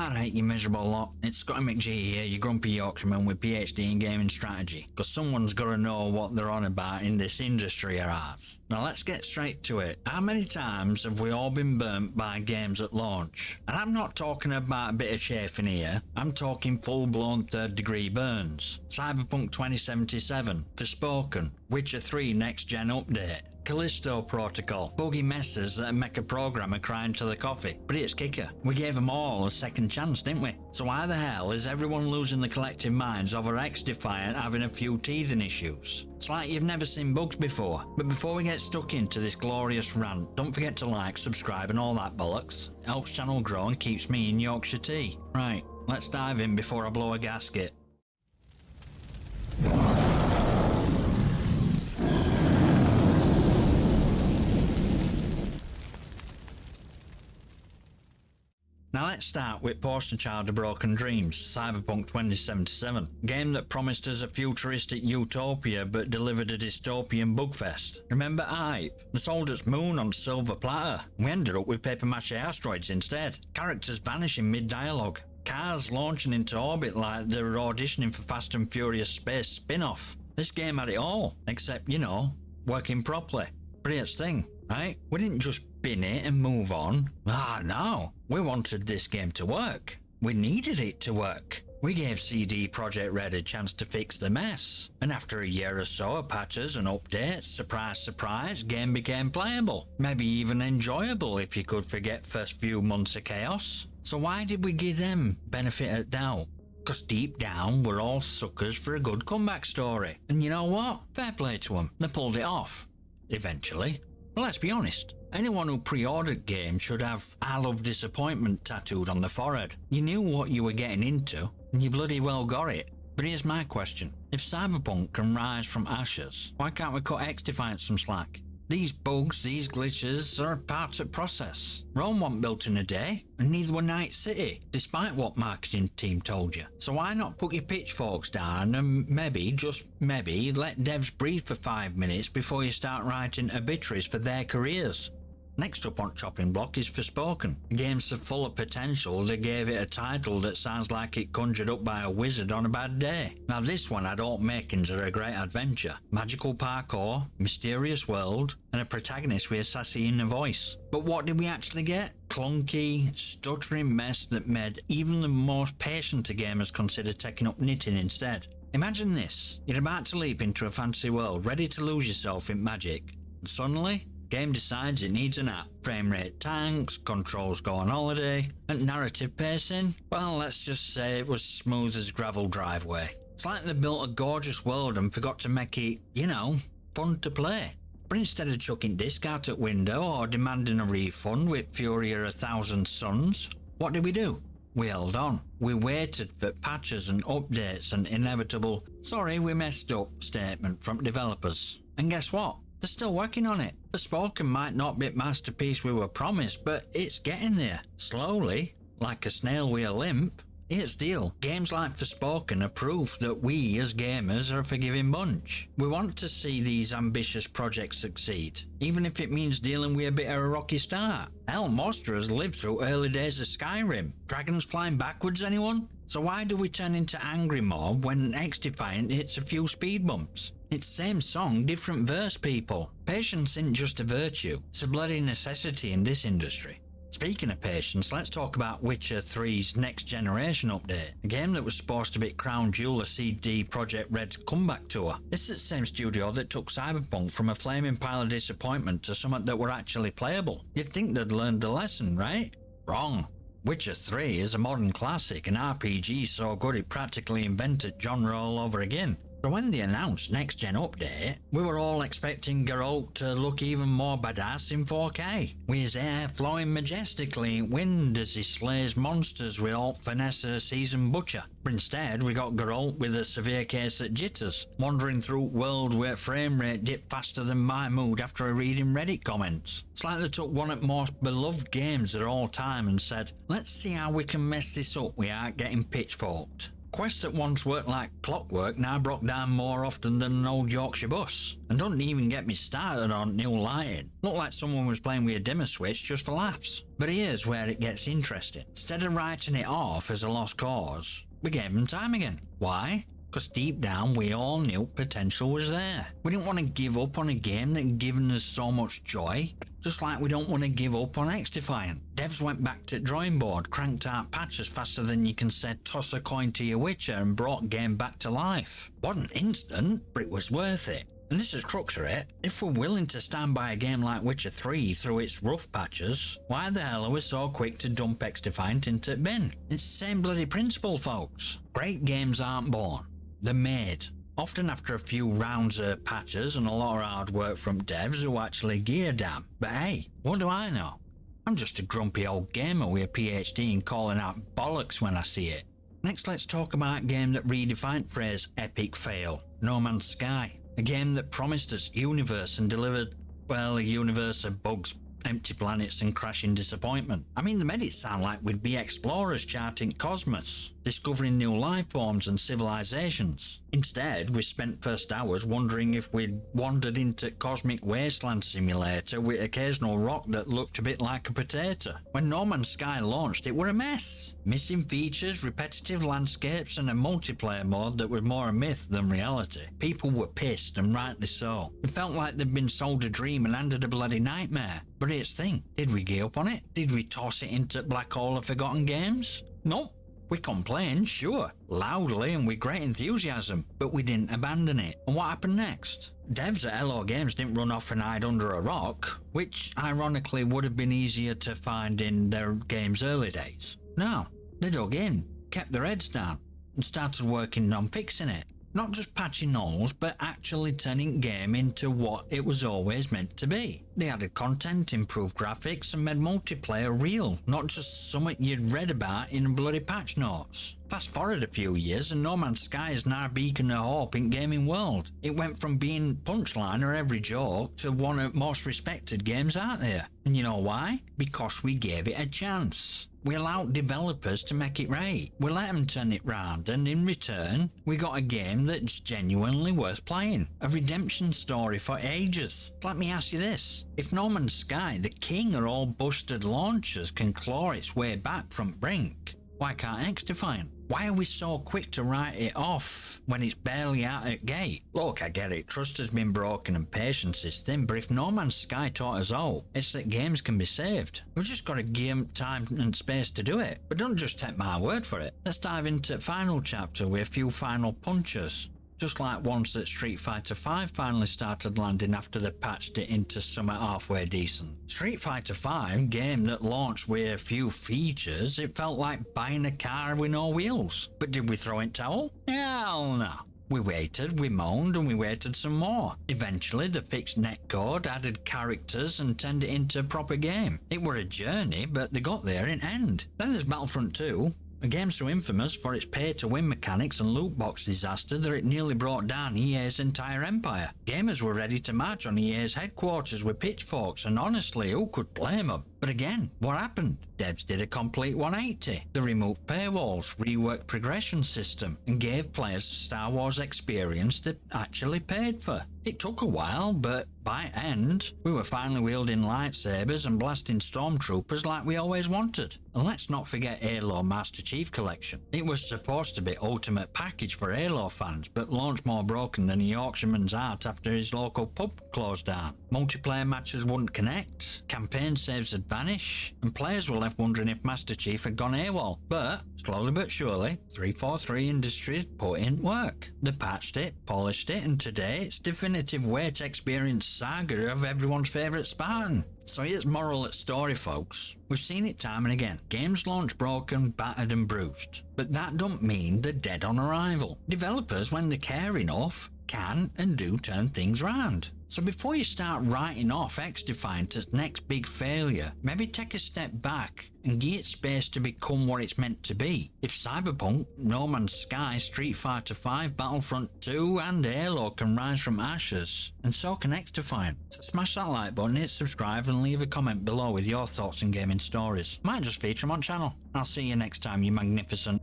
Alright, you miserable lot. It's Scotty McG here, your grumpy Yorkshireman with PhD in gaming strategy. Cause someone's gotta know what they're on about in this industry of ours. Now let's get straight to it. How many times have we all been burnt by games at launch? And I'm not talking about a bit of chafing here, I'm talking full-blown third-degree burns. Cyberpunk 2077, Forspoken, Witcher 3 Next Gen Update, Callisto Protocol, buggy messes that make a programmer crying to the coffee. But here's kicker, we gave them all a second chance, didn't we? So why the hell is everyone losing the collective minds over XDefiant having a few teething issues? It's like you've never seen bugs before. But before we get stuck into this glorious rant, don't forget to like, subscribe and all that bollocks. It helps channel grow and keeps me in Yorkshire tea. Right, let's dive in before I blow a gasket. Now let's start with poster child of broken dreams, Cyberpunk 2077, a game that promised us a futuristic utopia but delivered a dystopian bugfest. Remember Hype? They sold us Moon on silver platter. We ended up with paper mache asteroids instead. Characters vanishing mid-dialogue. Cars launching into orbit like they were auditioning for Fast and Furious Space spin-off. This game had it all, except, you know, working properly. But here's the thing, right? We didn't just bin it and move on. No. We wanted this game to work. We needed it to work. We gave CD Projekt Red a chance to fix the mess. And after a year or so of patches and updates, surprise surprise, game became playable. Maybe even enjoyable if you could forget first few months of chaos. So why did we give them benefit of doubt? Because deep down we're all suckers for a good comeback story. And you know what? Fair play to them. They pulled it off. Eventually. But let's be honest. Anyone who pre-ordered games should have "I love disappointment" tattooed on the forehead. You knew what you were getting into, and you bloody well got it. But here's my question. If Cyberpunk can rise from ashes, why can't we cut XDefiant some slack? These bugs, these glitches are a part of the process. Rome wasn't built in a day, and neither were Night City, despite what marketing team told you. So why not put your pitchforks down and maybe, just maybe, let devs breathe for 5 minutes before you start writing obituaries for their careers? Next up on chopping block is Forspoken. A game so full of potential they gave it a title that sounds like it conjured up by a wizard on a bad day. Now this one had all makings of a great adventure. Magical parkour, mysterious world, and a protagonist with a sassy inner voice. But what did we actually get? Clunky, stuttering mess that made even the most patient of gamers consider taking up knitting instead. Imagine this, you're about to leap into a fantasy world, ready to lose yourself in magic, and suddenly, game decides it needs an app. Frame rate tanks, controls go on holiday, and narrative pacing, well, let's just say it was smooth as gravel driveway. It's like they built a gorgeous world and forgot to make it, you know, fun to play. But instead of chucking disc out at window or demanding a refund with fury of 1,000 suns, what did we do? We held on. We waited for patches and updates and inevitable "sorry we messed up" statement from developers. And guess what? They're still working on it. Forspoken might not be the masterpiece we were promised, but it's getting there. Slowly, like a snail with a limp. Here's the deal. Games like Forspoken are proof that we as gamers are a forgiving bunch. We want to see these ambitious projects succeed, even if it means dealing with a bit of a rocky start. Hell, most of us lived through early days of Skyrim. Dragons flying backwards, anyone? So why do we turn into angry mob when XDefiant hits a few speed bumps? It's same song, different verse, people. Patience isn't just a virtue, it's a bloody necessity in this industry. Speaking of patience, let's talk about Witcher 3's Next Generation update, a game that was supposed to be crown jewel of CD Projekt Red's comeback tour. This is the same studio that took Cyberpunk from a flaming pile of disappointment to something that were actually playable. You'd think they'd learned the lesson, right? Wrong. Witcher 3 is a modern classic, an RPG so good it practically invented genre all over again. So when they announced Next Gen Update, we were all expecting Geralt to look even more badass in 4K, with his hair flowing majestically in wind as he slays monsters with all finesse of a seasoned butcher. But instead, we got Geralt with a severe case of jitters, wandering through a world where frame rate dipped faster than my mood after reading Reddit comments. It's like they took one of the most beloved games of all time and said, let's see how we can mess this up without getting pitchforked. Quests that once worked like clockwork now broke down more often than an old Yorkshire bus. And don't even get me started on new lighting. Looked like someone was playing with a dimmer switch just for laughs. But here's where it gets interesting. Instead of writing it off as a lost cause, we gave them time again. Why? Because deep down we all knew potential was there. We didn't want to give up on a game that had given us so much joy, just like we don't want to give up on XDefiant. Devs went back to drawing board, cranked out patches faster than you can say toss a coin to your Witcher, and brought game back to life. Wasn't instant, but it was worth it. And this is crux of it. If we're willing to stand by a game like Witcher 3 through its rough patches, why the hell are we so quick to dump XDefiant into the bin? It's the same bloody principle, folks. Great games aren't born. They're made, often after a few rounds of patches and a lot of hard work from devs who actually gear damn. But hey, what do I know? I'm just a grumpy old gamer with a PhD in calling out bollocks when I see it. Next, let's talk about a game that redefined phrase epic fail, No Man's Sky. A game that promised us universe and delivered, well, a universe of bugs, empty planets and crashing disappointment. I mean, they made it sound like we'd be explorers charting cosmos, discovering new life forms and civilizations. Instead, we spent first hours wondering if we'd wandered into Cosmic Wasteland Simulator with occasional rock that looked a bit like a potato. When No Man's Sky launched, it were a mess. Missing features, repetitive landscapes and a multiplayer mode that was more a myth than reality. People were pissed, and rightly so. It felt like they'd been sold a dream and handed a bloody nightmare. But here's the thing, did we gear up on it? Did we toss it into black hole of forgotten games? Nope. We complained, sure, loudly and with great enthusiasm, but we didn't abandon it. And what happened next? Devs at Hello Games didn't run off and hide under a rock, which ironically would have been easier to find in their game's early days. No, they dug in, kept their heads down, and started working on fixing it. Not just patching holes, but actually turning game into what it was always meant to be. They added content, improved graphics, and made multiplayer real, not just something you'd read about in bloody patch notes. Fast forward a few years and No Man's Sky is now a beacon of hope in gaming world. It went from being punchline or every joke to one of the most respected games out there. And you know why? Because we gave it a chance. We allowed developers to make it right. We let them turn it round, and in return, we got a game that's genuinely worth playing. A redemption story for ages. Let me ask you this. If No Man's Sky, the king of all busted launchers, can claw its way back from brink, why can't XDefiant? Why are we so quick to write it off when it's barely out at gate? Look, I get it, trust has been broken and patience is thin, but if No Man's Sky taught us all, it's that games can be saved. We've just got to give them time and space to do it. But don't just take my word for it. Let's dive into the final chapter with a few final punches. Just like once that Street Fighter V finally started landing after they patched it into something halfway decent. Street Fighter V, game that launched with a few features, it felt like buying a car with no wheels. But did we throw in towel? Hell no. We waited, we moaned, and we waited some more. Eventually, they fixed netcode, added characters, and turned it into a proper game. It were a journey, but they got there in end. Then there's Battlefront 2. A game so infamous for its pay-to-win mechanics and loot box disaster that it nearly brought down EA's entire empire. Gamers were ready to march on EA's headquarters with pitchforks, and honestly, who could blame them? But again, what happened? Devs did a complete 180. They removed paywalls, reworked progression system, and gave players a Star Wars experience that actually paid for. It took a while, but by end, we were finally wielding lightsabers and blasting stormtroopers like we always wanted. And let's not forget Halo Master Chief Collection. It was supposed to be ultimate package for Halo fans, but launched more broken than a Yorkshireman's heart after his local pub closed down. Multiplayer matches wouldn't connect, campaign saves had vanished, and players were left wondering if Master Chief had gone AWOL. But, slowly but surely, 343 Industries put in work. They patched it, polished it, and today it's definitive way to experience saga of everyone's favourite Spartan. So here's moral at story, folks. We've seen it time and again. Games launch broken, battered and bruised. But that don't mean they're dead on arrival. Developers, when they care enough, can and do turn things round. So before you start writing off XDefiant as next big failure, maybe take a step back and give it space to become what it's meant to be. If Cyberpunk, No Man's Sky, Street Fighter V, Battlefront 2 and Halo can rise from ashes, and so can XDefiant. So smash that like button, hit subscribe and leave a comment below with your thoughts and gaming stories. Might just feature them on channel. I'll see you next time, you magnificent